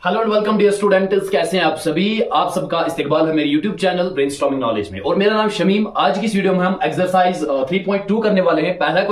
Hello and welcome dear students, कैसे हैं आप सभी। आप सबका इस्तकबाल है मेरे यूट्यूब चैनल ब्रेनस्टॉर्मिंग नॉलेज में और मेरा नाम शमीम। आज की इस वीडियो में हम एक्सरसाइज 3.2 करने वाले हैं। पहले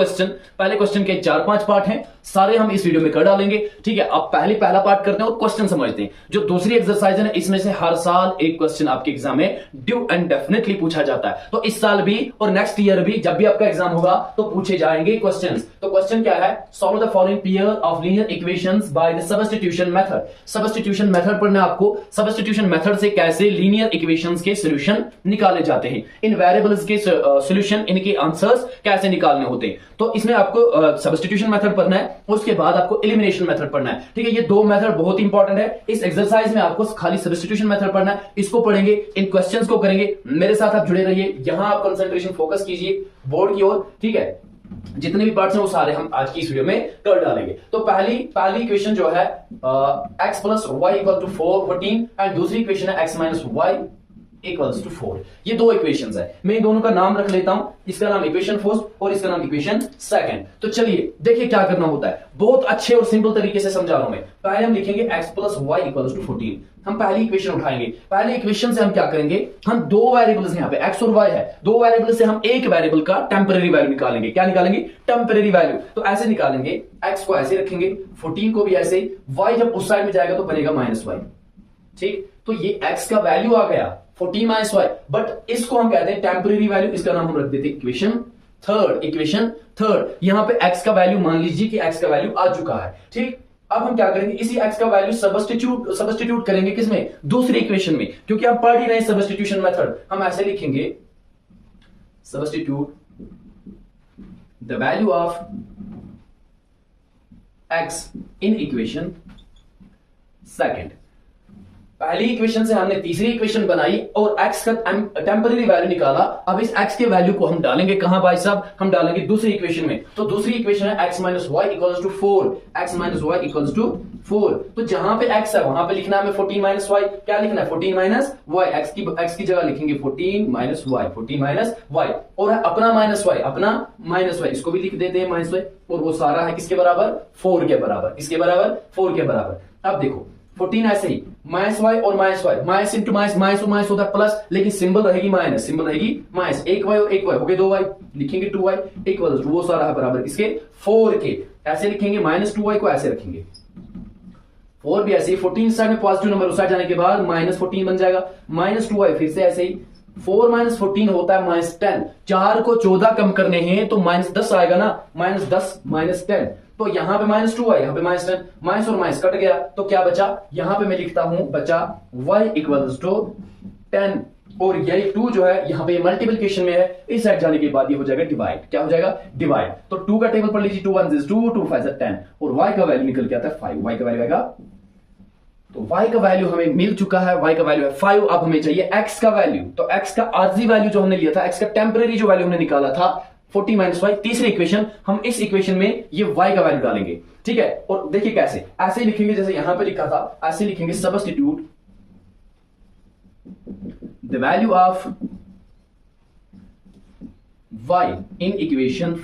क्वेश्चन के 4-5 पार्ट हैं, सारे हम इस वीडियो में कर डालेंगे। ठीक है, अब पहला पार्ट करते हैं और क्वेश्चन समझते हैं। जो दूसरी एक्सरसाइज है ना, इसमें से हर साल एक क्वेश्चन आपके एग्जाम में ड्यू एंड डेफिनेटली पूछा जाता है। तो इस साल भी और नेक्स्ट ईयर भी जब भी आपका एग्जाम होगा तो पूछे जाएंगे क्वेश्चन। तो क्वेश्चन क्या है, solve the following pair of linear equations by the substitution method. Substitution method पढ़ना आपको, सब्स्टिट्यूशन मेथड से कैसे लीनियर इक्वेशंस के सॉल्यूशन निकाले जाते हैं, इन वेरिएबल्स के सॉल्यूशन, इनके आंसर्स कैसे निकालने होते हैं। तो इसमें आपको सब्स्टिट्यूशन मेथड पढ़ना है और उसके बाद आपको एलिमिनेशन मेथड पढ़ना है। ठीक है, ये दो मेथड बहुत इंपॉर्टेंट है। इस एक्सरसाइज में आपको खाली सब्स्टिट्यूशन मेथड पढ़ना है, इसको पढ़ेंगे, इन क्वेश्चंस को करेंगे। मेरे साथ आप जुड़े रहिए, यहां आप कंसंट्रेशन फोकस कीजिए बोर्ड की ओर। ठीक है, जितने भी पार्ट्स हैं वो सारे हम आज की इस वीडियो में कर डालेंगे। तो पहली इक्वेशन जो है x plus y equal to 14 and दूसरी इक्वेशन है x minus y equals to 4। ये दो इक्वेशंस है, मैं इन दोनों का नाम रख लेता हूं। इसका नाम इक्वेशन फर्स्ट और इसका नाम इक्वेशन सेकंड। तो चलिए देखिए क्या करना होता है, बहुत अच्छे और सिंपल तरीके से समझा रहा हूं मैं। पहले हम लिखेंगे x plus y equals to 14। हम पहली इक्वेशन उठाएंगे। पहली इक्वेशन से हम क्या करेंगे, हम दो वेरिएबल्स यहां पे x और y है, दो वेरिएबल से हम एक वेरिएबल का टेम्परेरी वैल्यू निकालेंगे। क्या निकालेंगे, टेम्परेरी वैल्यू। तो ऐसे निकालेंगे, x को ऐसे रखेंगे, 14 को भी ऐसे, y जब उस साइड में जाएगा तो बनेगा माइनस वाई। ठीक, तो ये x का वैल्यू आ गया 14 माइनस वाई, बट इसको हम कहते हैं टेम्परेरी वैल्यू। इसका नाम हम रख देते हैं इक्वेशन थर्ड। यहां पे x का वैल्यू मान लीजिए कि x का वैल्यू आ चुका है। ठीक, अब हम क्या करेंगे, इसी x का वैल्यू सब्स्टिट्यूट करेंगे किसमें, दूसरी इक्वेशन में, क्योंकि हम पढ़ ही रहे सब्स्टिट्यूशन मेथड। हम ऐसे लिखेंगे, substitute the value of x in equation second. पहली इक्वेशन से हमने तीसरी इक्वेशन बनाई और x का टेम्परेरी वैल्यू निकाला। अब इस x के वैल्यू को हम डालेंगे कहां भाई साहब, हम डालेंगे दूसरी इक्वेशन में। तो दूसरी इक्वेशन है x minus y equals to 4। x minus y equals to 4। तो जहां पे x है वहां पे लिखना है हमें 14 माइनस वाई। क्या लिखना है, 14 माइनस वाई। x की जगह लिखेंगे 14 माइनस वाई और अपना माइनस वाई, इसको भी लिख देते हैं माइनस वाई। और वो सारा है किसके बराबर, 4 के बराबर। किसके बराबर, 4 के बराबर। अब देखो 14 ऐसे ही, माइनस वाई और minus y, minus into minus और माइनस होता है प्लस, लेकिन सिंबल रहेगी माइनस। एक वाई और एक वाई हो गए 2 वाई, लिखेंगे 2 वाई इक्वल टू वो सारा है बराबर इसके 4 के। ऐसे लिखेंगे, माइनस 2 वाई को ऐसे रखेंगे, 4 भी ऐसे ही, 14 साइड में पॉजिटिव नंबर उस साइड जाने के बाद माइनस 14 बन जाएगा, माइनस 2 वाई फिर से ऐसे ही, 4 माइनस 14 होता है माइनस 10। 4 को 14 कम करने हैं तो माइनस 10 आएगा ना, माइनस 10 माइनस 10। तो यहां पे माइनस 2 है, यहां पे माइनस 10, माइनस और माइनस कट गया तो क्या बचा, यहां पे मैं लिखता हूं बचा y इक्वल्स टू 10। और यही 2 जो है यहां पे मल्टीप्लिकेशन में है, इस साइड जाने के बाद ये हो जाएगा डिवाइड। क्या हो जाएगा, डिवाइड। तो 2 का टेबल पढ़ लीजिए, 2 1 is 2, 2 5 is 10 और y का वैल्यू निकल के आता है 5। y का वैल्यू आएगा, तो y का वैल्यू हमें मिल चुका है, y का वैल्यू है 5। अब हमें चाहिए x का वैल्यू। तो x का आरजी वैल्यू जो हमने लिया था, x का टेम्परेरी जो वैल्यू हमने निकाला था 14 माइनस वाई, तीसरी इक्वेशन, हम इस इक्वेशन में ये y का वैल्यू डालेंगे। ठीक है, और देखिए कैसे, ऐसे लिखेंगे जैसे यहां पे लिखा था, ऐसे लिखेंगे, substitute the value of y in equation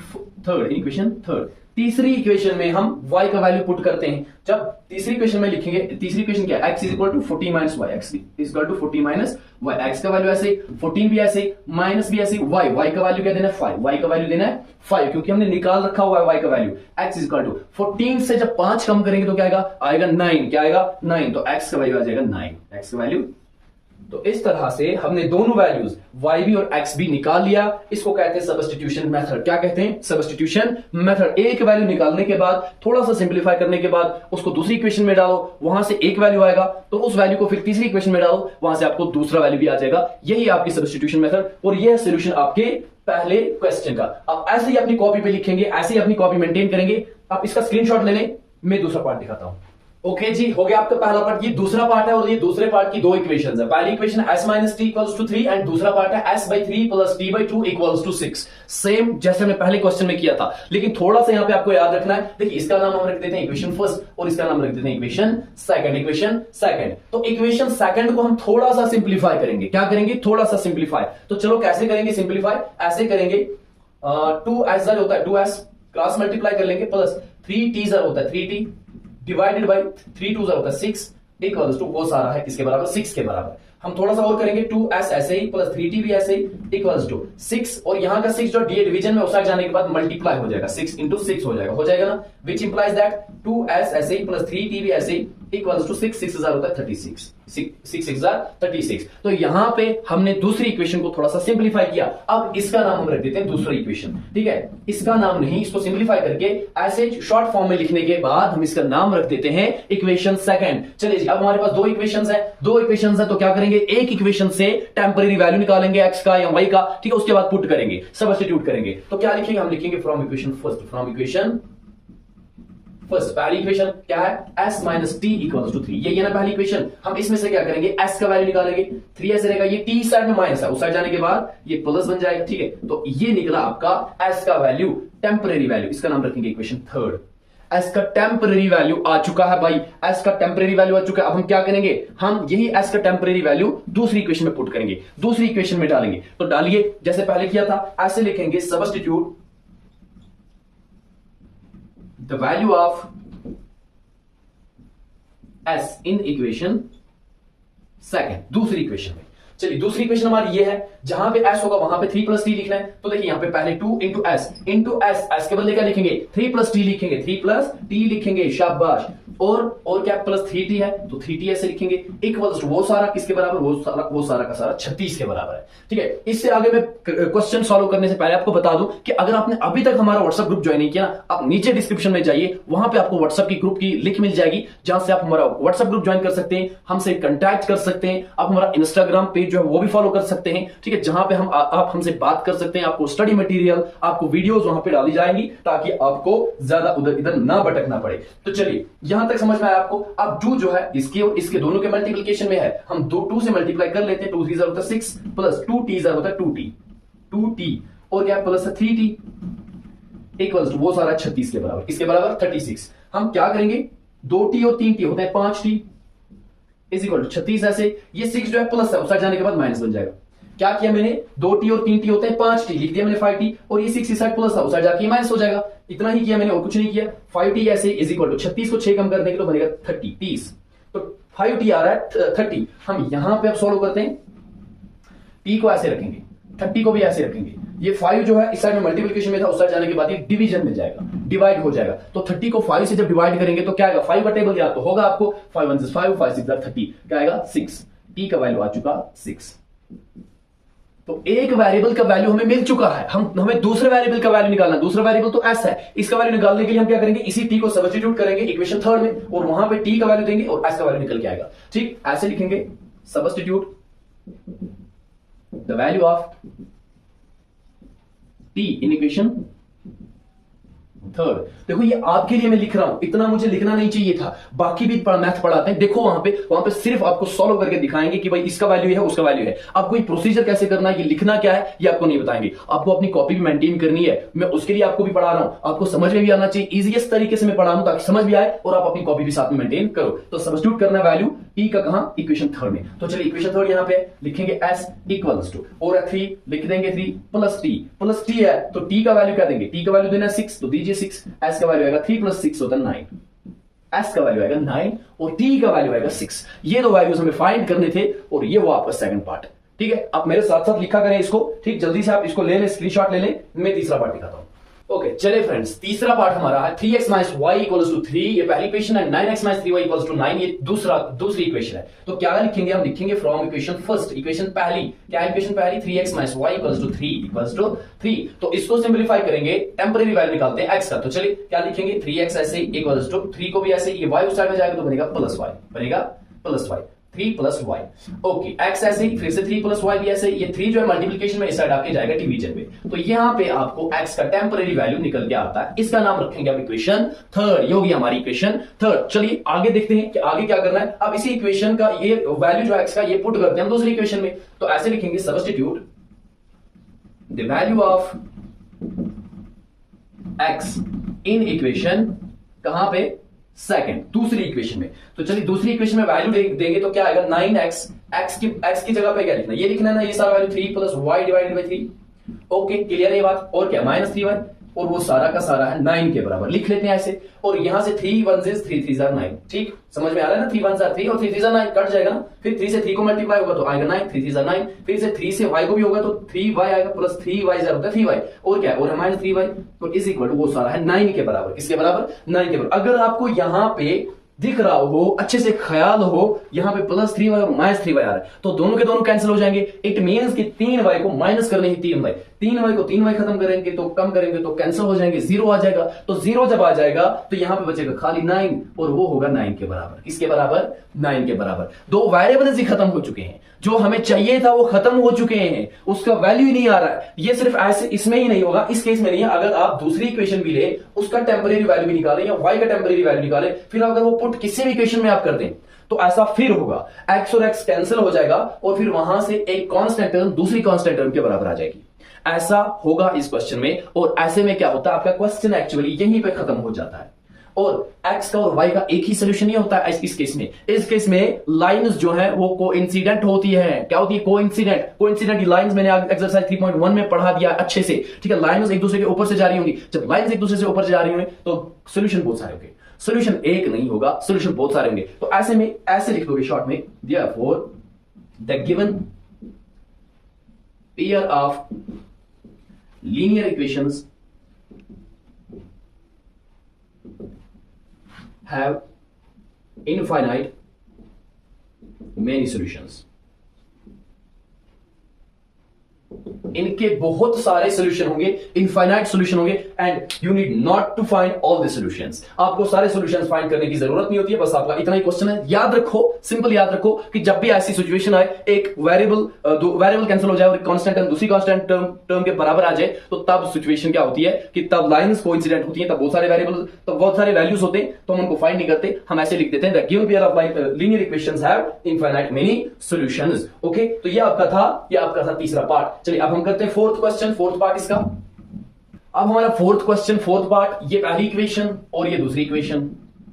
third. तीसरी इक्वेशन में हम y का वैल्यू पुट करते हैं। जब तीसरी इक्वेशन में लिखेंगे, तीसरी इक्वेशन क्या है, x is equal to 14 minus y, x is equal to 14 minus y. x का वैल्यू ऐसे, 14 भी ऐसे, माइनस भी ऐसे, y का वैल्यू क्या देना है 5, y का वैल्यू देना है 5, क्योंकि हमने निकाल रखा हुआ है y का value. x is equal to 14 से जब 5 कम करेंगे तो क्या आएगा 9। क्या आएगा 9, तो x का वैल्यू आ जाएगा 9, x का वैल्यू। तो इस तरह से हमने दोनों वैल्यूज y भी और x भी निकाल लिया। इसको कहते हैं सब्स्टिट्यूशन मेथड। क्या कहते हैं, सब्स्टिट्यूशन मेथड। एक वैल्यू निकालने के बाद थोड़ा सा सिंपलीफाई करने के बाद उसको दूसरी इक्वेशन में डालो, वहां से एक वैल्यू आएगा, तो उस वैल्यू को फिर तीसरी इक्वेशन में डालो, वहां से आपको दूसरा वैल्यू भी आ जाएगा। यही आपकी सब्स्टिट्यूशन मेथड और यह सोल्यूशन आपके पहले क्वेश्चन का। आप ऐसे ही अपनी कॉपी पे लिखेंगे, ऐसे ही अपनी कॉपी मेंटेन करेंगे। आप इसका स्क्रीनशॉट ले लें, मैं दूसरा पार्ट दिखाता हूं। ओके जी, हो गया आपका पहला पार्ट। ये दूसरा पार्ट है और ये दूसरे पार्ट की दो इक्वेशंस है। पहली equation s minus t equals to 3 and दूसरा पार्ट है s by 3 plus t by 2 equals to 6। Same जैसे हमने पहले क्वेश्चन में किया था, लेकिन थोड़ा सा यहां पे आपको याद रखना है। देखिए, इसका नाम हम रख देते हैं इक्वेशन फर्स्ट और इसका नाम रख देते हैं इक्वेशन सेकंड। तो इक्वेशन सेकंड को हम थोड़ा सा सिंप्लीफाई करेंगे। क्या करेंगे, थोड़ा सा सिंप्लीफाई। तो चलो कैसे करेंगे सिंप्लीफाई, ऐसे करेंगे, 2s होता है 2s, क्रॉस मल्टीप्लाई कर लेंगे, प्लस 3t होता है 3t डिवाइडेड बाई 3 2 होता है 6 इक्वल्स टू वो सारा है किसके बराबर, 6 के बराबर। हम थोड़ा सा और करेंगे, 2s ऐसे ही प्लस 3t भी ऐसे ही इक्वल्स टू 6, और यहां का 6 जो डी डिवीजन में उस साइड जाने के बाद मल्टीप्लाई हो जाएगा, 6 इंटू 6 हो जाएगा ना, विच इंप्लाइज दैट 2s ऐसे ही प्लस 3t भी ऐसे ही इक्वल्स टू 6, 6000 होता है 36, 6 तो यहां पे हमने दूसरी इक्वेशन को थोड़ा सा सिंप्लीफाई किया। अब इसका नाम हम रख देते हैं दूसरी इक्वेशन, ठीक है, इसका नाम नहीं, इसको सिंप्लीफाई करके ऐसे शॉर्ट फॉर्म में लिखने के बाद हम इसका नाम रख देते हैं इक्वेशन सेकंड। चलिए जी, अब हमारे पास दो इक्वेशंस है, तो क्या करेंगे, एक इक्वेशन से टेम्परेरी वैल्यू निकालेंगे x का या y का, ठीक है, उसके बाद पुट करेंगे, सब्स्टिट्यूट करेंगे। तो क्या लिखेंगे, हम लिखेंगे फ्रॉम इक्वेशन फर्स्ट पहली इक्वेशन क्या है, s minus t equal to 3, ये ना पहली इक्वेशन। हम इसमें से क्या करेंगे, s का वैल्यू निकालेंगे, 3 ऐसे रहेगा, ये t साइड में माइनस है, उस साइड जाने के बाद ये प्लस बन जाएगा, ठीक है। तो ये निकला आपका s का वैल्यू, टेम्परेरी वैल्यू, इसका नाम रखेंगे इक्वेशन थर्ड। s का टेम्परेरी वैल्यू आ चुका है भाई, s का टेम्परेरी वैल्यू आ चुका है। अब हम क्या करेंगे, हम यही s का टेम्परेरी वैल्यू दूसरी इक्वेशन में पुट करेंगे, दूसरी इक्वेशन में डालेंगे। तो डालिए, जैसे पहले किया था, ऐसे लिखेंगे, substitute the value of s in equation second, दूसरी इक्वेशन में। चलिए, दूसरी इक्वेशन हमारी ये है, जहां पे s होगा वहां पे 3 प्लस टी लिखना है। तो देखिए यहां पे पहले 2 इंटू एस के बदले क्या लिखेंगे, 3 प्लस टी लिखेंगे, 3 प्लस टी लिखेंगे, शाबाश। और क्या प्लस 3t है, तो 3t ऐसे लिखेंगे, इक्वल्स टू वो सारा किसके बराबर, वो सारा का सारा 36 के बराबर है, ठीक है। इससे आगे मैं क्वेश्चन सॉल्व करने से पहले आपको बता दूं कि अगर आपने अभी तक हमारा व्हाट्सएप ग्रुप ज्वाइन नहीं किया, आप नीचे डिस्क्रिप्शन में जाइए, वहां पे आपको व्हाट्सएप की ग्रुप की लिंक मिल जाएगी, जहां से आप हमारा व्हाट्सएप ग्रुप ज्वाइन कर सकते हैं, हमसे कंटैक्ट कर सकते हैं, आप हमारा इंस्टाग्राम पेज जो है वो भी फॉलो कर सकते हैं, ठीक है, जहां पे आप हमसे बात कर सकते हैं। आपको स्टडी मटेरियल, आपको वीडियोस वहां पे डाली जाएंगी, ताकि आपको ज्यादा उधर इधर ना भटकना पड़े। तो चलिए, यहां तक समझ में आया आपको। अब 2 जो है इसके और इसके दोनों के मल्टीप्लिकेशन में है, हम 2 से मल्टीप्लाई कर लेते हैं, 2 3 होता है 6 प्लस 2 t होता है 2t और क्या प्लस 3t इक्वल्स टू वो सारा 36 के बराबर, इसके बराबर 36। हम क्या करेंगे, 2t और 3t होते हैं 5t इज इक्वल टू 36 ऐसे, ये 6 जो है प्लस है, उस साइड जाने के बाद माइनस बन जाएगा। क्या किया मैंने, 2t और 3t होते हैं 5t, लिख दिया मैंने 5t, और ये 6 इस साइड प्लस था, उस साइड जाके माइनस हो जाएगा। इतना ही किया मैंने, और कुछ नहीं किया। 5t ऐसे इज इक्वल टू 36 को 6 कम कर देंगे तो बनेगा 30, तो 5t आ रहा है 30। हम यहां पे अब सॉल्व करते हैं, t को ऐसे रखेंगे, 30 को भी ऐसे रखेंगे। ये 5 जो है इस साइड में मल्टीप्लिकेशन में था, उस साइड जाने के बाद ये डिवीजन में जाएगा, डिवाइड हो जाएगा। तो 30 को 5 से जब डिवाइड करेंगे तो क्या आएगा, 5 का टेबल याद तो होगा आपको, 5 1 5 5 6 30, क्या आएगा 6। t का वैल्यू आ चुका 6। तो एक वेरिएबल का वैल्यू हमें मिल चुका है, हमें दूसरे वेरिएबल का वैल्यू निकालना है। दूसरा वेरिएबल तो s है, इसका वैल्यू निकालने के लिए हम क्या करेंगे, इसी t को सब्स्टिट्यूट करेंगे इक्वेशन थर्ड में, और वहां पे t का वैल्यू देंगे और s का वैल्यू निकल के आएगा। ठीक, ऐसे लिखेंगे, substitute the value of t in equation third. देखो ये आपके लिए मैं लिख रहा हूं, इतना मुझे लिखना नहीं चाहिए था, बाकी भी मैथ पढ़ाते हैं। देखो वहां पे सिर्फ आपको सॉल्व करके दिखाएंगे कि भाई इसका वैल्यू है, उसका वैल्यू है। आपको ये प्रोसीजर कैसे करना है, ये लिखना क्या है, ये आपको नहीं बताएंगे। आपको अपनी कॉपी भी मेंटेन करनी है, मैं उसके लिए आपको भी पढ़ा रहा हूं। आपको समझ में भी आना चाहिए, इजीएस्ट तरीके से मैं पढ़ा रहा हूं ताकि समझ भी आए और आप अपनी कॉपी भी साथ में मेंटेन करो। तो सब्स्टिट्यूट करना वैल्यू t का कहां, इक्वेशन थर्ड में। तो चलिए इक्वेशन थर्ड यहां पे लिखेंगे s इक्वल्स टू, और 3 लिख देंगे, 3 प्लस t है, तो t का वैल्यू क्या देंगे, t का वैल्यू देना 6, तो दीजिए 6। s का वैल्यू आएगा 3 प्लस 6 होता है 9, s का वैल्यू आएगा 9 और t का वैल्यू आएगा 6। ये दो वैल्यूज हमें फाइंड करने थे, और ये वो आपका सेकंड पार्ट है। ठीक है, आप मेरे साथ साथ लिखा करें इसको, ठीक, जल्दी से आप इसको ले लें, स्क्रीनशॉट ले लें। मैं तीसरा पार्ट दिखाता हूं। ओके, चले फ्रेंड्स, तीसरा पार्ट हमारा है 3x minus y equals to 3, ये पहली इक्वेशन है। 9x minus 3y equals to 9, ये दूसरी इक्वेशन है। तो क्या लिखेंगे, हम लिखेंगे फ्रॉम इक्वेशन फर्स्ट, इक्वेशन पहली। क्या इक्वेशन पहली, 3x minus y equals to 3 equals to 3। तो इसको सिंप्लीफाई करेंगे, टेम्परेरी वैल्यू निकालते हैं x का। तो चलिए क्या लिखेंगे, 3x ऐसे इक्वल्स टू 3 को भी ऐसे, ये y उस साइड में जाएगा तो बनेगा प्लस y, बनेगा plus y, 3 plus y। Okay, x ऐसे ही, फिर से 3 प्लस y भी ऐसे, ये 3 जो है मल्टीप्लिकेशन में इस साइड आपके जाएगा डिवीजन में। तो यहां पे आपको x का टेम्परेरी वैल्यू निकल के आता है, इसका नाम रखेंगे आप इक्वेशन थर्ड। ये होगी हमारी इक्वेशन थर्ड। चलिए आगे देखते हैं कि आगे क्या करना है। अब इसी इक्वेशन का ये वैल्यू जो x का, ये पुट करते हैं हम दूसरी इक्वेशन में। तो ऐसे लिखेंगे, substitute the value of x in equation कहां पे, सेकंड, दूसरी इक्वेशन में। तो चलिए दूसरी इक्वेशन में वैल्यू देंगे तो क्या आएगा, 9x, x की जगह पे क्या लिखना है, ये लिखना है ना, ये सारा value 3 plus y divided by 3। Okay, clear है ये बात। और क्या, माइनस 3y, और वो सारा का सारा है 9 के बराबर, लिख लेते हैं ऐसे। और यहां से 3 1 3 3 9, ठीक समझ में आ रहा है ना, 3 1 3 और 3 3 9 कट जाएगा ना, फिर 3 से 3 को मल्टीप्लाई होगा तो आएगा 9, 3 3 9, फिर से 3 से y को भी होगा तो 3y आएगा प्लस 3y होता है 3y, और क्या है और माइनस 3y, तो इज इक्वल टू वो सारा है 9 के बराबर। किसके बराबर? 9 के बराबर। अगर आपको यहां पे दिख रहा हो, अच्छे से ख्याल हो, यहां पे प्लस 3y और माइनस 3y आ रहा है, तो दोनों के दोनों कैंसिल हो जाएंगे। इट मींस कि 3y को माइनस करने ही 3y, 3y को 3y खत्म करेंगे तो कम करेंगे तो कैंसिल हो जाएंगे, 0 आ जाएगा। तो 0 जब आ जाएगा तो यहां पे बचेगा खाली 9 और वो होगा 9 के बराबर। किसके बराबर? 9 के बराबर। दो वेरिएबल्स ही खत्म हो चुके हैं, जो हमें चाहिए था वो खत्म हो चुके हैं, उसका वैल्यू ही नहीं आ रहा है। ये सिर्फ ऐसे इसमें ही नहीं होगा, इस केस में नहीं है। अगर आप दूसरी इक्वेशन भी ले, उसका टेम्परेरी वैल्यू भी निकालें या y का टेम्परेरी वैल्यू निकालें, फिर अगर वो पुट किसी भी इक्वेशन में आप कर दें तो ऐसा फिर होगा, x और x कैंसिल हो जाएगा और फिर वहां से एक कांस्टेंट टर्म दूसरी कांस्टेंट टर्म के बराबर आ जाएगी। ऐसा होगा इस क्वेश्चन में, और ऐसे में क्या होता है, आपका क्वेश्चन एक्चुअली यहीं पे खत्म हो जाता है। और x का और y का एक ही सोल्यूशन नहीं होता है इस केस में। इस केस में लाइंस जो है वो कोइंसिडेंट होती है। क्या होती है? कोइंसिडेंट लाइंस मैंने एक्सरसाइज 3.1 में पढ़ा दिया अच्छे से, ठीक है। लाइंस एक दूसरे के ऊपर से जा रही होंगी, जब लाइंस एक दूसरे से ऊपर से जा रही होंगी तो सोल्यूशन बहुत सारे होंगे, सोल्यूशन एक नहीं होगा, सोल्यूशन बहुत सारे होंगे। तो ऐसे में ऐसे लिख दोगे शॉर्ट में, therefore the given pair of linear equations have infinite many solutions। इनके बहुत सारे सोल्यूशन होंगे, इनफाइनाइट सोल्यूशन होंगे, and you need not to find all the solutions. आपको सारे सॉल्यूशंस फाइंड करने की जरूरत नहीं होती है, बस आपका इतना ही क्वेश्चन है। याद रखो, सिंपल याद रखो कि जब भी ऐसी सिचुएशन आए, एक वेरिएबल कैंसिल हो जाए और एक कांस्टेंट टर्म दूसरी कांस्टेंट टर्म के बराबर आ जाए, तो तब सिचुएशन क्या होती है कि तब लाइंस कोइंसिडेंट होती हैं, तब बहुत सारे वेरिएबल, तब बहुत सारे वैल्यूज होते हैं, तो हम उनको फाइंड नहीं करते, हम ऐसे लिख देते हैं the given pair of linear equations have infinite many solutions. Okay, तो ये आपका था तीसरा पार्ट। चलिए अब हम करते हैं फोर्थ क्वेश्चन, फोर्थ पार्ट इसका। अब हमारा फोर्थ क्वेश्चन, फोर्थ पार्ट, ये पहली इक्वेशन और ये दूसरी इक्वेशन,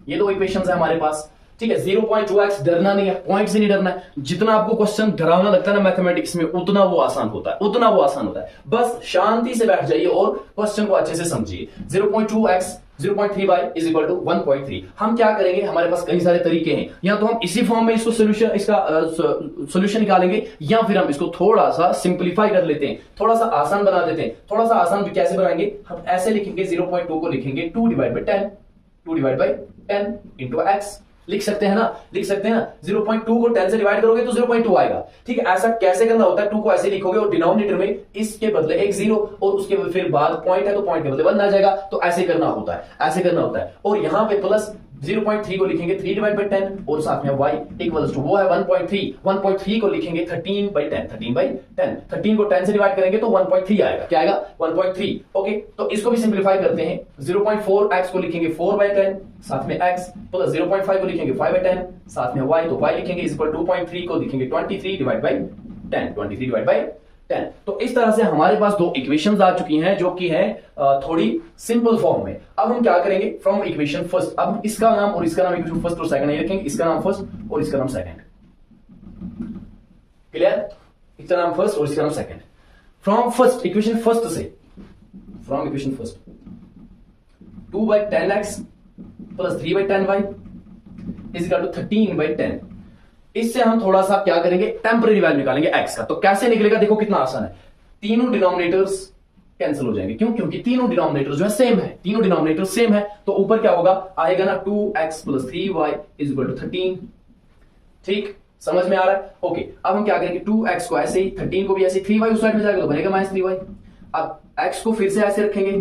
ये दो इक्वेशंस है हमारे पास, ठीक है। 0.2x डरना नहीं है, पॉइंट से नहीं डरना है। जितना आपको क्वेश्चन डरावना लगता है ना मैथमेटिक्स में, उतना वो आसान होता है, बस शांति से बैठ जाइए और क्वेश्चन को अच्छे से समझिए। 0.2x 0.3y is equal to 1.3। हम क्या करेंगे, हमारे पास कई सारे तरीके हैं, या तो हम इसी फॉर्म में इसको सोल्यूशन निकालेंगे, या फिर हम इसको थोड़ा सा सिंप्लीफाई कर लेते हैं, थोड़ा सा आसान बना देते हैं। थोड़ा सा आसान भी कैसे बनाएंगे, हम ऐसे लिखेंगे 0.2 को लिखेंगे 2 डिवाइड बाई 10 इंटू x, लिख सकते हैं ना, 0.2 को 10 से डिवाइड करोगे तो 0.2 आएगा, ठीक है। ऐसा कैसे करना होता है, 2 को ऐसे लिखोगे और डिनोमिनेटर में इसके बदले एक 0 और उसके फिर बाद पॉइंट है तो पॉइंट के बदले 1 आ जाएगा, तो ऐसे करना होता है। और यहां पे प्लस 0.3 को लिखेंगे 3 डिवाइड बाई 10 और साथ में y इक्वल्स टू वो है 1.3 को लिखेंगे 13 बाई 10, 13 को 10 से डिवाइड करेंगे तो 1.3 आएगा। क्या आएगा? 1.3। ओके, तो इसको भी सिंप्लीफाई करते हैं। 0.4x को लिखेंगे 4 बाई 10 साथ में x, प्लस 0.5 को लिखेंगे 5 बाई 10 साथ में y, तो y लिखेंगे इक्वल 2.3 को लिखेंगे 23 डिवाइड बाई 10। तो इस तरह से हमारे पास दो इक्वेशंस आ चुकी हैं जो कि है थोड़ी सिंपल फॉर्म में। अब हम क्या करेंगे, फ्रॉम इक्वेशन फर्स्ट, अब इसका नाम और इसका नाम इक्वेशन फर्स्ट और सेकंड नहीं रखेंगे, इसका नाम फर्स्ट और इसका नाम सेकंड। क्लियर? इसका नाम फर्स्ट और इसका नाम second. From first equation first से, from equation first 2 by 10x plus 3 by 10y is equal to 13 by 10। इससे हम थोड़ा सा क्या करेंगे, टेम्परेरी वैल्यू निकालेंगे x का। तो कैसे निकलेगा, देखो कितना आसान है। तीनों डिनोमिनेटर्स कैंसिल हो जाएंगे, क्यों? क्योंकि तीनों डिनोमिनेटर जो है सेम है, तो ऊपर क्या होगा, आएगा ना 2x plus 3y is equal to 13। ठीक, समझ में आ रहा है? ओके, अब हम क्या करेंगे, 2x को ऐसे ही, 13 को भी ऐसे, 3y उस साइड में जाएगा तो बनेगा माइनस 3y। अब x को फिर से ऐसे रखेंगे,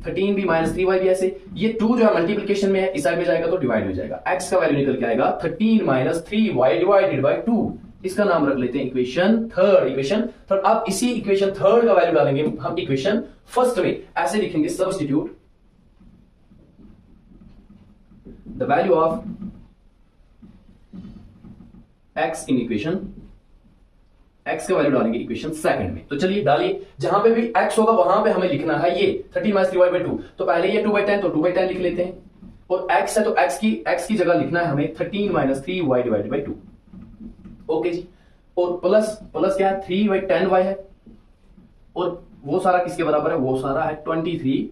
13 भी माइनस 3y भी ऐसे। ये 2 जो है मल्टीप्लिकेशन में है, इस साइड में जाएगा तो डिवाइड में जाएगा, x का वैल्यू निकल के आएगा 13 माइनस 3y डिवाइडेड बाय 2। इसका नाम रख लेते हैं इक्वेशन थर्ड। अब इसी इक्वेशन थर्ड का वैल्यू डालेंगे हम इक्वेशन फर्स्ट में, ऐसे लिखेंगे substitute the value of x in equation, x का वैल्यू डालेंगे इक्वेशन सेकंड में। तो चलिए डालिए, जहां पे भी x होगा वहां पे हमें लिखना है ये 13 माइनस 3y बाई 2। तो पहले ये 2 बाई 10 तो 2 बाई 10 लिख लेते हैं, और x है तो x की जगह लिखना है हमें 13 minus 3y divided by 2। Okay जी, और प्लस क्या है, 3 बाई 10y है, और वो सारा किसके बराबर है, वो सारा है 23,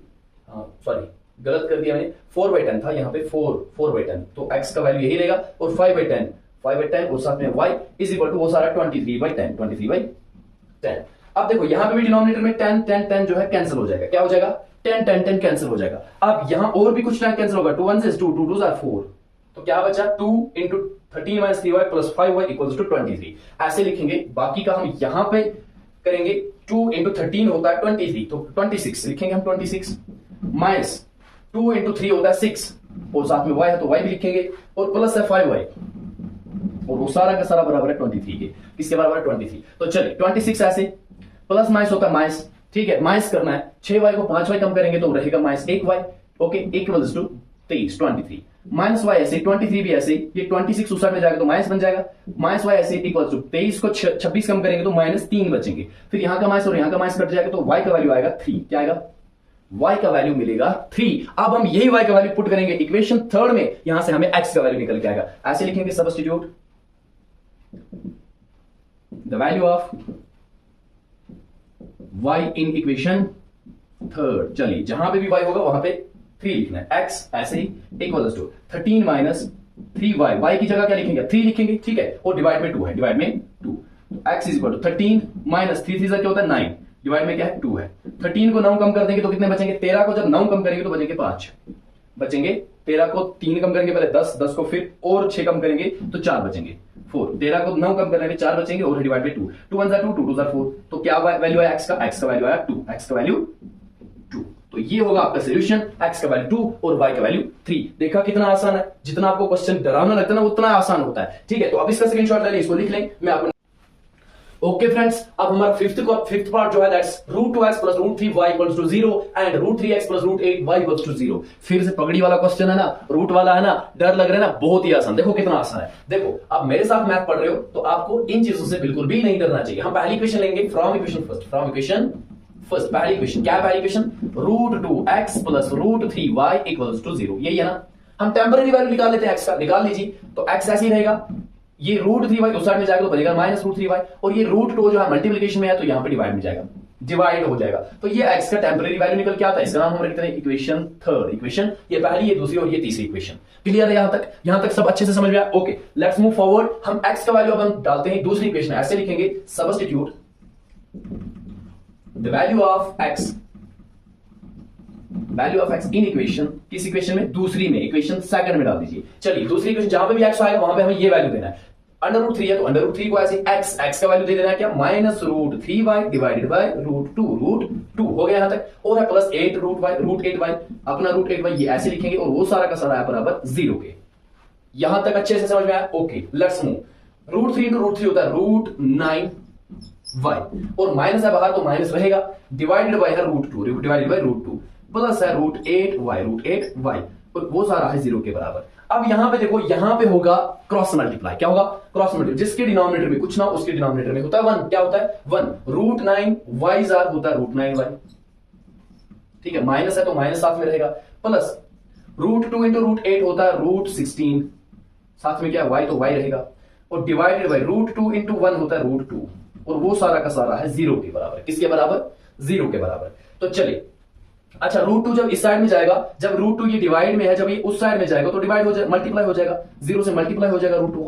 सॉरी गलत कर दिया मैंने, 4/10 था यहाँ पे, 4/10, तो x का वैल्यू यही रहेगा, और 5/10 और साथ में y इज इक्वल टू वो सारा 23/10। अब देखो यहाँ पे भी डिनोमिनेटर में 10 जो है कैंसिल हो जाएगा, क्या हो जाएगा, 10 कैंसिल हो जाएगा। अब यहाँ और भी कुछ 10 कैंसिल होगा, 2 1 2 2 2 4, तो क्या बचा 2 into 13 minus 3y plus 5y equals to 23, ऐसे लिखेंगे। बाकी का हम यहाँ पे करेंगे, 2 इंटू 13 होता है 23, तो 26 लिखेंगे हम, 26 माइनस 2 इंटू 3 होता है 6, और साथ में y है तो y भी लिखेंगे, और प्लस है 5y, और वो सारा का सारा बराबर है 23 के, किसके बराबर है 23। तो चलिए 26 ऐसे, प्लस माइनस होता है माइनस, ठीक है, माइनस करना है, 6y को 5y कम करेंगे तो रहेगा minus 1y, okay, equals to 23 minus y ऐसे, 23 भी ऐसे, ये 26 उस साइड में जाएगा तो माइनस बन जाएगा, माइनस y ऐसे इक्वल्स टू 23 को 26 कम करेंगे तो माइनस 3 बचेंगे, फिर यहां का माइनस और यहां का माइनस कट जाएगा, तो y का वैल्यू आएगा 3, क्या आएगा, y का वैल्यू मिलेगा 3। अब हम यही y का वैल्यू पुट करेंगे इक्वेशन थर्ड में, यहां से हमें x का वैल्यू निकल के आएगा, ऐसे लिखेंगे, substitute the value of y in equation third. चलिए जहां पे भी y होगा वहां पे 3 लिखना है, x ऐसे ही equals to 13 minus 3y, y की जगह क्या लिखेंगे, 3 लिखेंगे, ठीक है, और डिवाइड में 2 है, डिवाइड में 2, तो x is equal to 13 minus 3 3 क्या होता है 9, डिवाइड में क्या है 2 है, 13 को 9 कम कर देंगे तो कितने बचेंगे, 13 को जब 9 कम करेंगे तो बचेंगे 5, बचेंगे 13 को 3 कम करेंगे पहले 10, 10 को फिर और 6 कम करेंगे तो 4 बचेंगे, 4, 13 को 9 कम करेंगे 4 बचेंगे, और डिवाइड में 2, 2 1 2 2 2 4, तो क्या वैल्यू है x का वैल्यू आया 2, x का वैल्यू 2, तो ये होगा आपका सोल्यूशन, x का वैल्यू 2 और y का वैल्यू 3। देखा कितना आसान है, जितना आपको क्वेश्चन डरावना लगता है ना उतना आसान होता है, ठीक है। तो अब इसका स्क्रीनशॉट ले लें, इसको लिख लें, मैं आपको ओके फ्रेंड्स, अब हमारा फिफ्थ पार्ट जो है that's √2x plus √3y equals to 0 and √3x plus √8y equals to 0। फिर से पगड़ी वाला क्वेश्चन है ना, रूट वाला है ना, डर लग रहा है ना, बहुत ही आसान। देखो कितना आसान है, देखो आप मेरे साथ मैथ पढ़ रहे हो तो आपको इन चीजों से बिल्कुल भी नहीं डरना चाहिए। हम पहली इक्वेशन लेंगे फ्रॉम इक्वेशन फर्स्ट, पहली इक्वेशन क्या है, पहली equation √2x plus √3y equals to 0, यही है ना। हम टेम्परेरी वैल्यू निकाल लेते हैं x का, निकाल लीजिए, तो x ऐसे ही रहेगा, ये √3y उस साइड में जाएगा तो बनेगा माइनस √3y, और ये √2 जो है मल्टीप्लिकेशन में है तो यहां पे डिवाइड में जाएगा, डिवाइड हो जाएगा, तो ये x का टेम्परेरी वैल्यू निकल के आता है। इसका नाम हम रखते हैं इक्वेशन थर्ड, इक्वेशन ये पहली, ये दूसरी और ये तीसरी इक्वेशन। क्लियर है यहां तक सब अच्छे से समझ में आया। Okay, let's move forward. हम x का वैल्यू अब हम डालते हैं दूसरी इक्वेशन, ऐसे लिखेंगे, substitute the value of x in equation, किस इक्वेशन में, दूसरी में, इक्वेशन सेकंड में डाल दीजिए। चलिए दूसरी इक्वेशन जहां पे भी x आएगा वहां पे हमें ये वैल्यू देना है, √3 है तो √3 को ऐसे x का वैल्यू दे देना है क्या, माइनस √3y डिवाइडेड बाय √2 हो गया यहां तक, और है प्लस 8y अपना √8y ये ऐसे लिखेंगे, और वो सारा का सारा है बराबर 0 के। यहां तक अच्छे से समझ में आया। ओके, लेट्स मूव, √3 into √3 होता है √9y, और माइनस है बाहर तो माइनस रहेगा, डिवाइडेड बाय है √2 डिवाइडेड बाय √2, प्लस है √8y और वो सारा है 0 के बराबर। अब यहां पे देखो, यहां पे होगा क्रॉस मल्टीप्लाई, क्या होगा, क्रॉस मल्टीप्लाई, जिसके डिनोमिनेटर में कुछ ना उसके डिनोमिनेटर में होता है 1, क्या होता है 1, √9y जार होता है √9y, ठीक है, माइनस है तो माइनस साथ में रहेगा, प्लस √2 into √8 होता है √16, साथ में क्या y तो y रहेगा, और डिवाइडेड बाय √2 into 1 होता है √2, और वो सारा का सारा है 0 के बराबर, किसके बराबर, 0 के बराबर। तो चलिए, अच्छा √2 जब इस साइड में जाएगा, जब √2 ये डिवाइड में है, जब ये उस साइड में जाएगा तो डिवाइड हो जाएगा, मल्टीप्लाई हो जाएगा, 0 से मल्टीप्लाई हो जाएगा, √2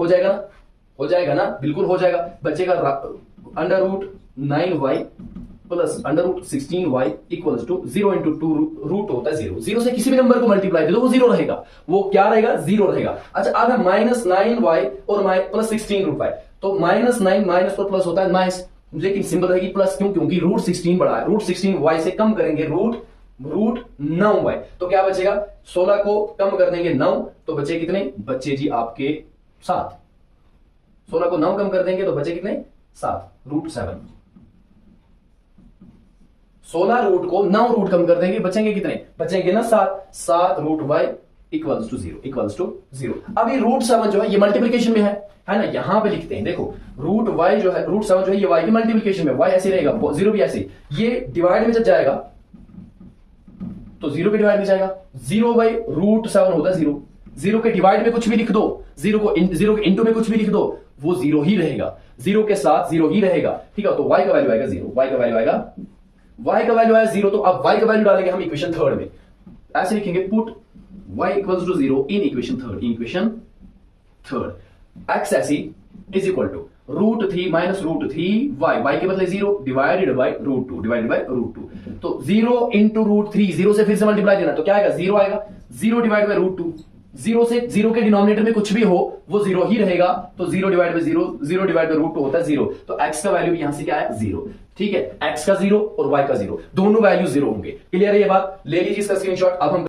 हो जाएगा ना, बिल्कुल हो जाएगा, बचेगा √9y plus √16y equals to 0 into 2 root होता है 0, 0 से किसी भी नंबर को मल्टीप्लाई दे दो वो 0 रहेगा, वो क्या रहेगा, 0 रहेगा। अच्छा अब है -9y और प्लस 16 तो -9 माइनस पर प्लस होता है माइनस, लेकिन सिंबल रहेगी प्लस, क्यों, क्योंकि √16 बड़ा है, √16y से कम करेंगे √9y, तो क्या बचेगा, 16 को कम कर देंगे 9, तो बचे कितने, बचे जी आपके 7, 16 को 9 कम कर देंगे तो बचे कितने, 7, √7, 16 रूट को 9 रूट कम कर देंगे, बचेंगे कितने, बचेंगे ना 7 √y इक्वल्स टू 0। अब ये √7 जो है ये मल्टीप्लिकेशन में है ना, यहां पे लिखते हैं, देखो √y जो है, √7 जो है ये y की मल्टीप्लिकेशन में, y ऐसे रहेगा, 0 भी ऐसे, ये डिवाइड में जब जाएगा तो 0 के डिवाइड में जाएगा, 0/√7 होता है 0 के डिवाइड में कुछ भी लिख दो, 0 के इंटू में कुछ भी लिख दो, वो 0 ही रहेगा, 0 के साथ 0 ही रहेगा, ठीक है। तो y का वैल्यू आएगा 0, y का वैल्यू आएगा y का वैल्यू आया 0, तो अब y का वैल्यू डालेंगे हम इक्वेशन थर्ड में, ऐसे लिखेंगे put y equals to 0 in equation third, x ऐसी is equal to √3 minus √3 y के बदले 0 डिवाइडेड बाय √2, तो 0 इंटू √3, 0 से फिर से मल्टीप्लाई देना, तो क्या आएगा 0 आएगा, 0 डिवाइड बाय √2, 0 से 0 के डिनोमिनेटर में कुछ भी हो वो 0 ही रहेगा, तो 0 डिवाइड बाय 0 डिवाइड बाय √2 होता है 0, तो x का वैल्यू यहां से क्या है 0, ठीक है, x का 0 और y का 0 दोनों वैल्यू 0 होंगे। क्लियर है ये बात, ले लीजिए इसका स्क्रीनशॉट। अब हम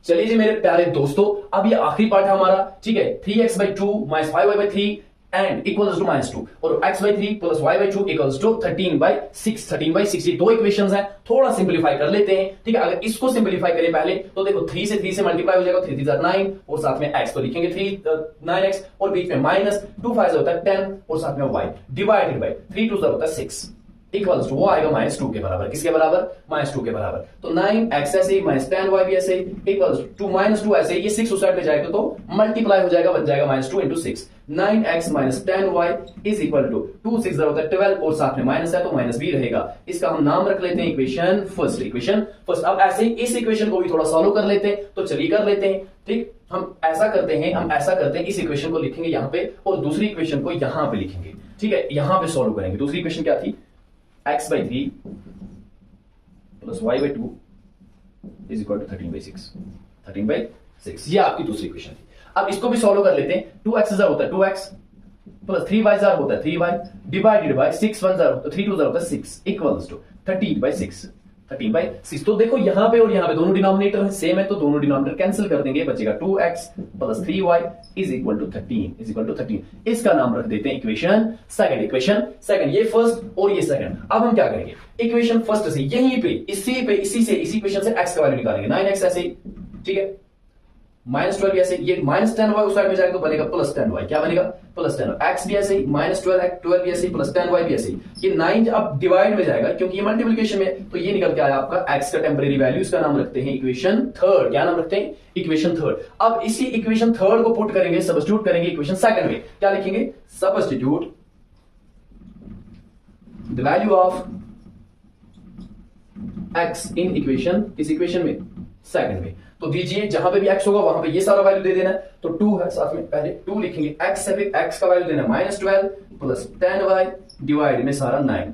चलिए जी मेरे प्यारे दोस्तों, अब ये आखिरी पार्ट है हमारा, ठीक है, 3x/2 minus 5y/3 and equals to -2 और x/3 plus y/2 equals to 13/6 ये दो इक्वेशंस हैं, थोड़ा सिंपलीफाई कर लेते हैं, ठीक है। अगर इसको सिंपलीफाई करें पहले तो देखो 3 से मल्टीप्लाई हो जाएगा, 3 3 9 और साथ में x, तो लिखेंगे 9x और बीच में माइनस 2 5 होता है 10 और साथ में y डिवाइडेड बाय 3 2 होता है 6 इक्वल्स टू वो आएगा -2 के बराबर, किसके बराबर, -2 के बराबर, तो 9x ऐसे ही माइनस 10y भी ऐसे ही इक्वल्स टू -2 ऐसे ये 6 उस साइड में जाएगा तो मल्टीप्लाई हो जाएगा, बन जाएगा -2 into 6, 9x minus 10y is equal to 2 6 होता है 12 और साथ में माइनस है तो माइनस भी रहेगा, इसका हम नाम रख लेते हैं इक्वेशन फर्स्ट। अब ऐसे ही इस इक्वेशन को भी थोड़ा सॉल्व कर लेते हैं, तो चलिए कर लेते हैं, ठीक। हम ऐसा करते हैं इस इक्वेशन को लिखेंगे यहां पे और दूसरी इक्वेशन को यहां पे लिखेंगे, ठीक है, यहां पे सॉल्व करेंगे। दूसरी इक्वेशन क्या थी, x/3 plus y/2 is equal to 13/6, ये आपकी दूसरी इक्वेशन थी। अब इसको भी सॉल्व कर लेते हैं, 2x होता है 2x प्लस 3y होता है 3y डिवाइडेड बाय 6 1 होता है 3 2 होता है 6 इक्वल्स टू 13/6। तो देखो यहां पे और यहां पे दोनों डिनोमिनेटर सेम है, तो दोनों डिनोमिनेटर कैंसिल कर देंगे, बचेगा 2x plus 3y is equal to 13। इसका नाम रख देते हैं इक्वेशन सेकंड, ये फर्स्ट और ये सेकंड। अब हम क्या करेंगे, इक्वेशन फर्स्ट से यहीं पे इसी इक्वेशन से x का वैल्यू निकालेंगे, 9x ऐसे ही, ठीक है, -12 ऐसे, ये -10y उस साइड में जाएगा तो बनेगा +10y, क्या बनेगा +10y, x भी ऐसे ही -12 भी ऐसे ही +10y भी ऐसे ही, ये 9 अब डिवाइड में जाएगा क्योंकि ये मल्टीप्लिकेशन में, तो ये निकल के आया आपका x का टेम्परेरी वैल्यू, इसका नाम रखते हैं इक्वेशन थर्ड। क्या नाम रखते हैं, इक्वेशन थर्ड। अब इसी इक्वेशन थर्ड को पुट करेंगे, सब्स्टिट्यूट करेंगे इक्वेशन सेकंड में, क्या लिखेंगे, substitute the value of x in equation, इस इक्वेशन में सेकंड में, तो दीजिए जहां पे भी x होगा वहां पे ये सारा वैल्यू दे देना है, तो 2 है साथ में, पहले 2 लिखेंगे, x से फिर x का वैल्यू देना है -12 प्लस 10y डिवाइड में सारा 9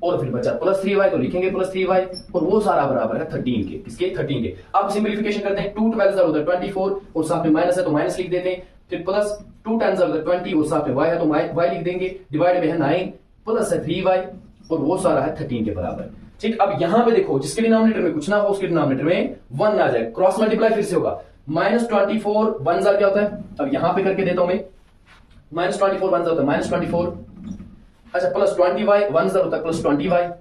और फिर बचा प्लस 3y, तो लिखेंगे प्लस 3y और वो सारा बराबर है 13 के, किसके 13 के। अब सिंपलीफिकेशन करते हैं, 2 12 होता है 24 और साथ में माइनस है तो माइनस लिख देते हैं, फिर प्लस 2 10 होता है 20 और साथ में y है तो y लिख देंगे, डिवाइड में है 9 प्लस है 3y और वो सारा है 13 के बराबर, ठीक। अब यहां पे देखो जिसके डिनोमिनेटर में कुछ ना हो उसके डिनोमिनेटर में 1 ना जाए, क्रॉस मल्टीप्लाई फिर से होगा, -24 1 क्या होता है, अब यहां पे करके देता हूं मैं, -24 1 होता है -24, अच्छा प्लस 20y 1 होता है प्लस 20y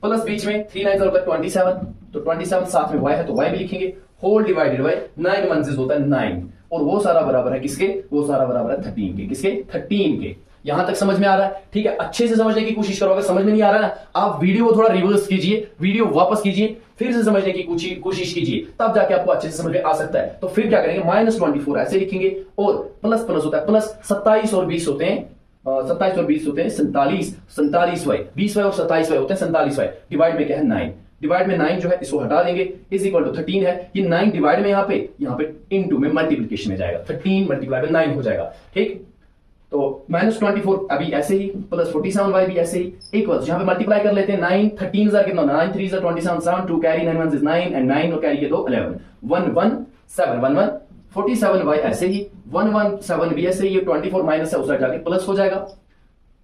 प्लस बीच में 3 9 होता है 27, तो 27 साथ में y है तो y भी लिखेंगे, होल डिवाइडेड बाय 9 1 होता है 9 और वो सारा बराबर है किसके, वो सारा बराबर है 13 के, किसके 13 के। यहां तक समझ में आ रहा है, ठीक है, अच्छे से समझने की कोशिश करो, अगर समझ में नहीं आ रहा ना आप वीडियो को थोड़ा रिवर्स कीजिए, वीडियो वापस कीजिए, फिर से समझने की कोशिश कीजिए, तब जाके आपको अच्छे से समझ में आ सकता है। तो फिर क्या करेंगे, -24 ऐसे लिखेंगे और प्लस होता है प्लस 27 और 20 होते हैं 27 और 20 होते हैं 47y 20y और 27y होते हैं 47y, डिवाइड में क्या है 9, डिवाइड में 9 जो है इसको हटा देंगे, इज इक्वल टू 13 है, ये 9 डिवाइड में यहाँ पे इनटू में मल्टीप्लिकेशन में जाएगा, 13 मल्टीप्लाई बाय 9 हो जाएगा, ठीक। तो -24 अभी ऐसे ही प्लस 47y भी ऐसे ही इक्वल्स, यहां पे मल्टीप्लाई कर लेते हैं, 9 13 कितना 9 3 27 7 2 कैरी 9 1 is 9 एंड 9 और कैरी के 2 11 1 1 7 1 1 47y ऐसे ही 1 1 7 भी ऐसे ही, ये 24 माइनस है उस साइड जाके प्लस हो जाएगा,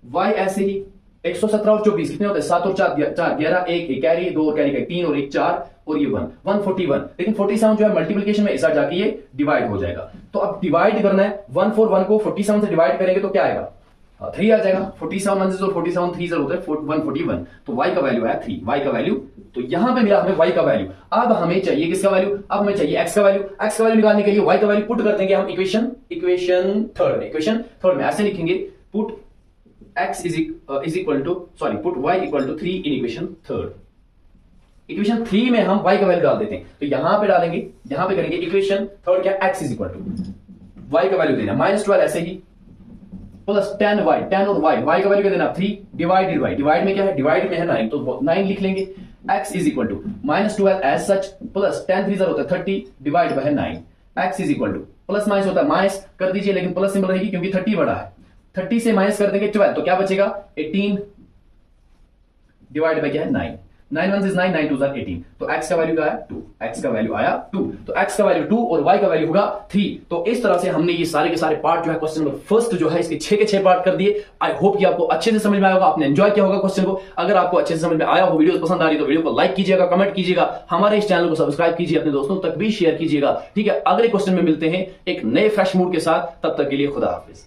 y ऐसे ही 117 और 24 कितने होते हैं 7 और 4 11 1 कैरी 2 और कैरी का 3 और 1 4 और ये 1 141, लेकिन 47 जो है मल्टीप्लिकेशन में इस साइड जाके ये डिवाइड हो जाएगा, तो अब डिवाइड करना है 141 को 47 से डिवाइड करेंगे तो क्या आएगा 3 आ जाएगा, 47 1 और 47 3 होता है 141, तो y का वैल्यू है 3, y का वैल्यू, तो यहां पे मिला हमें y का वैल्यू। अब हमें चाहिए किसका वैल्यू, अब हमें चाहिए x का वैल्यू, x का वैल्यू निकालने के लिए y का वैल्यू पुट कर देंगे हम इक्वेशन थर्ड में ऐसे लिखेंगे, put x is equal to put y equal to 3 in equation 3 में हम y का वैल्यू डाल देते हैं, तो यहां पे डालेंगे, यहां पे करेंगे इक्वेशन थर्ड क्या x is equal to y का वैल्यू देना -12 ऐसे ही प्लस 10y, 10 और y का वैल्यू क्या देना 3 डिवाइडेड बाई, डिवाइड में क्या है, डिवाइड में है 9 तो 9 लिख लेंगे। x is equal to minus 12 as such plus 10 3 होता है 30 divide by 9। x is equal to plus minus होता है माइनस कर दीजिए, लेकिन प्लस सिंबल रहेगी क्योंकि 30 बड़ा है। 30 से माइनस कर देंगे 12 तो क्या बचेगा 18 डिवाइड बाय क्या है 9। 9 1 is 9, 9 2 are 18 तो x का वैल्यू क्या है 2, x का वैल्यू आया 2 तो x का वैल्यू 2 और y का वैल्यू होगा 3। तो इस तरह से हमने ये सारे के सारे पार्ट जो है क्वेश्चन नंबर फर्स्ट जो है इसके 6 के 6 पार्ट कर दिए। आई होप कि आपको अच्छे से समझ में आया होगा, आपने एंजॉय किया होगा क्वेश्चन को। अगर आपको अच्छे से समझ में आया हो, वीडियो पसंद आ रही तो वीडियो को लाइक कीजिएगा, कमेंट कीजिएगा, हमारे इस चैनल को सब्सक्राइब कीजिए, अपने दोस्तों तक भी शेयर कीजिएगा। ठीक है, अगले क्वेश्चन में मिलते हैं एक नए फ्रेश मूड के साथ, तब तक के लिए खुदा हाफिज।